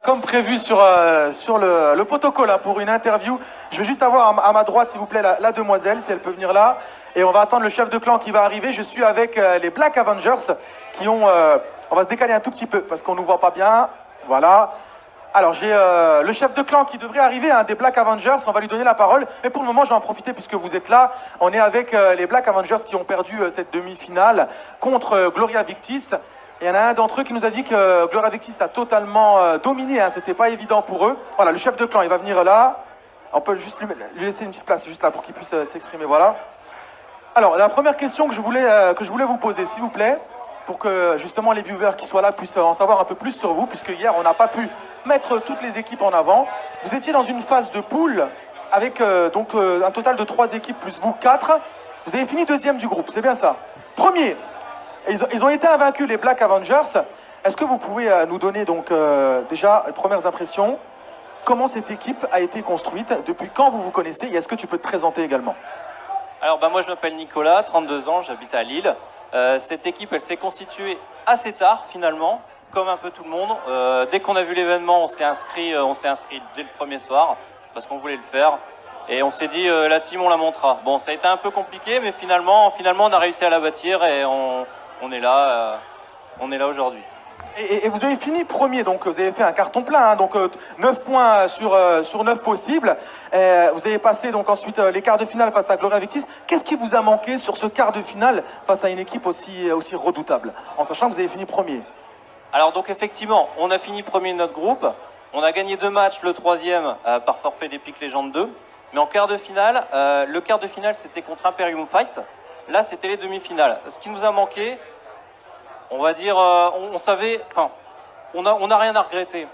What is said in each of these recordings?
Comme prévu sur le protocole hein, pour une interview, je vais juste avoir à ma droite, s'il vous plaît, la demoiselle, si elle peut venir là. Et on va attendre le chef de clan qui va arriver. Je suis avec les Black Avengers qui ont... on va se décaler un tout petit peu parce qu'on ne nous voit pas bien. Voilà. Alors j'ai le chef de clan qui devrait arriver, hein, des Black Avengers, on va lui donner la parole. Mais pour le moment, je vais en profiter puisque vous êtes là. On est avec les Black Avengers qui ont perdu cette demi-finale contre Gloria Victis. Et il y en a un d'entre eux qui nous a dit que Gloria Victis a totalement dominé, hein, c'était pas évident pour eux. Voilà, le chef de clan, il va venir là. On peut juste lui laisser une petite place, juste là, pour qu'il puisse s'exprimer, voilà. Alors, la première question que je voulais vous poser, s'il vous plaît, pour que justement les viewers qui soient là puissent en savoir un peu plus sur vous, puisque hier, on n'a pas pu mettre toutes les équipes en avant. Vous étiez dans une phase de poule avec un total de 3 équipes plus vous, 4. Vous avez fini deuxième du groupe, c'est bien ça. Premier. Ils ont été invaincus, les Black Avengers. Est-ce que vous pouvez nous donner donc déjà les premières impressions? Comment cette équipe a été construite? Depuis quand vous vous connaissez? Et est-ce que tu peux te présenter également? Alors moi je m'appelle Nicolas, 32 ans, j'habite à Lille. Cette équipe elle s'est constituée assez tard finalement, comme un peu tout le monde. Dès qu'on a vu l'événement, on s'est inscrit dès le premier soir parce qu'on voulait le faire. Et on s'est dit la team on la montera. Bon, ça a été un peu compliqué, mais finalement on a réussi à la bâtir et on est là aujourd'hui. Et vous avez fini premier, donc vous avez fait un carton plein, hein, donc 9 points sur 9 possibles. Vous avez passé donc ensuite les quarts de finale face à Gloria Victis. Qu'est-ce qui vous a manqué sur ce quart de finale face à une équipe aussi redoutable, en sachant que vous avez fini premier? Alors donc effectivement, on a fini premier de notre groupe. On a gagné 2 matchs, le troisième par forfait d'Epic Legends 2. Mais en quart de finale, le quart de finale c'était contre Imperium Fight. Là c'était les demi-finales. Ce qui nous a manqué, on va dire, on savait, enfin, on n'a rien à regretter.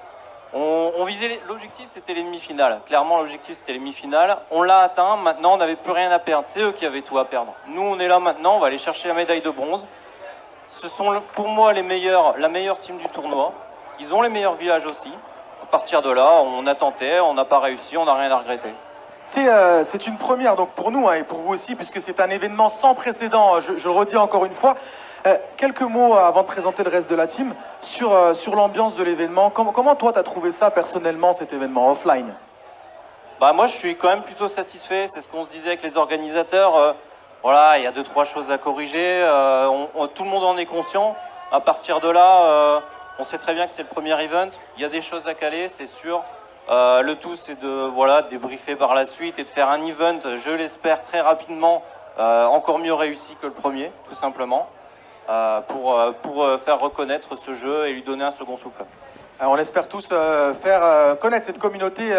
On visait, l'objectif c'était les demi-finales. Clairement l'objectif c'était les demi-finales. On l'a atteint, maintenant on n'avait plus rien à perdre. C'est eux qui avaient tout à perdre. Nous on est là maintenant, on va aller chercher la médaille de bronze. Ce sont pour moi la meilleure team du tournoi. Ils ont les meilleurs villages aussi. À partir de là, on a tenté, on n'a pas réussi, on n'a rien à regretter. C'est une première donc pour nous hein, et pour vous aussi, puisque c'est un événement sans précédent, je le redis encore une fois. Quelques mots avant de présenter le reste de la team sur l'ambiance de l'événement. Comment toi, tu as trouvé ça personnellement, cet événement offline? Bah, moi, je suis quand même plutôt satisfait. C'est ce qu'on se disait avec les organisateurs. Voilà, il y a 2-3 choses à corriger. Tout le monde en est conscient. À partir de là, on sait très bien que c'est le premier event. Il y a des choses à caler, c'est sûr. Le tout, c'est de débriefer par la suite et de faire un event, je l'espère, très rapidement, encore mieux réussi que le premier, tout simplement, pour faire reconnaître ce jeu et lui donner un second souffle. Alors on espère tous faire connaître cette communauté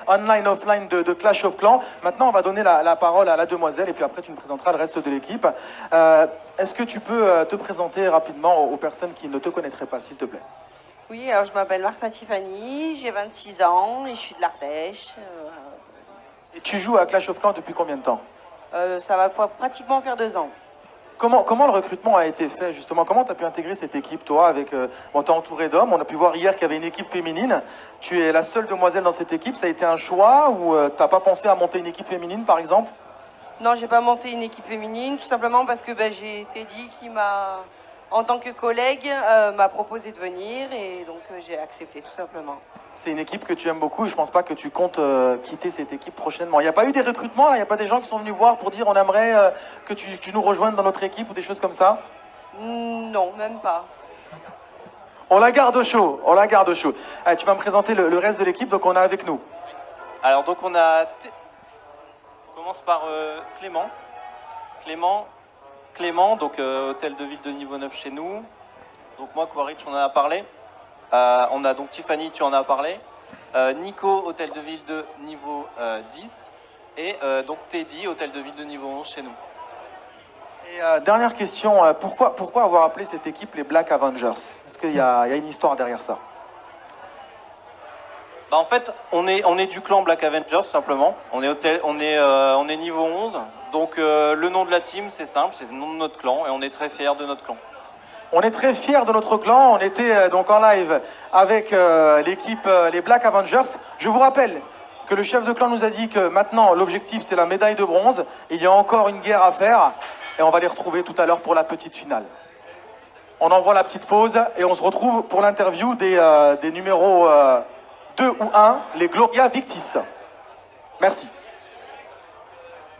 online-offline de Clash of Clans. Maintenant, on va donner la parole à la demoiselle et puis après, tu nous présenteras le reste de l'équipe. Est-ce que tu peux te présenter rapidement aux personnes qui ne te connaîtraient pas, s'il te plaît? Oui, alors je m'appelle Martha Tiffany, j'ai 26 ans et je suis de l'Ardèche. Et tu joues à Clash of Clans depuis combien de temps? Ça va pratiquement faire 2 ans. Comment le recrutement a été fait, justement? Comment tu as pu intégrer cette équipe, toi, avec... bon, t'es entouré d'hommes, on a pu voir hier qu'il y avait une équipe féminine. Tu es la seule demoiselle dans cette équipe, ça a été un choix ou t'as pas pensé à monter une équipe féminine, par exemple? Non, j'ai pas monté une équipe féminine, tout simplement parce que j'ai Teddy qui m'a, en tant que collègue, m'a proposé de venir et donc j'ai accepté, tout simplement. C'est une équipe que tu aimes beaucoup et je pense pas que tu comptes quitter cette équipe prochainement. Il n'y a pas eu des recrutements, il n'y a pas des gens qui sont venus voir pour dire on aimerait que tu nous rejoignes dans notre équipe ou des choses comme ça? Non, même pas. On la garde au chaud, on la garde au chaud. Allez, tu vas me présenter le reste de l'équipe, donc on a avec nous. Alors donc on commence par Clément. Clément, donc hôtel de ville de niveau 9 chez nous. Donc moi, Quaritch, on en a parlé. On a donc Tiffany, tu en as parlé. Nico, hôtel de ville de niveau 10. Et donc Teddy, hôtel de ville de niveau 11 chez nous. Et dernière question, pourquoi avoir appelé cette équipe les Black Avengers? Est-ce qu'il y a une histoire derrière ça? Bah en fait, on est du clan Black Avengers, simplement. On est niveau 11. Donc le nom de la team, c'est simple, c'est le nom de notre clan. Et on est très fiers de notre clan. On est très fiers de notre clan. On était donc en live avec l'équipe les Black Avengers. Je vous rappelle que le chef de clan nous a dit que maintenant l'objectif c'est la médaille de bronze. Il y a encore une guerre à faire et on va les retrouver tout à l'heure pour la petite finale. On envoie la petite pause et on se retrouve pour l'interview des numéros ou 1, les Gloria Victis. Merci.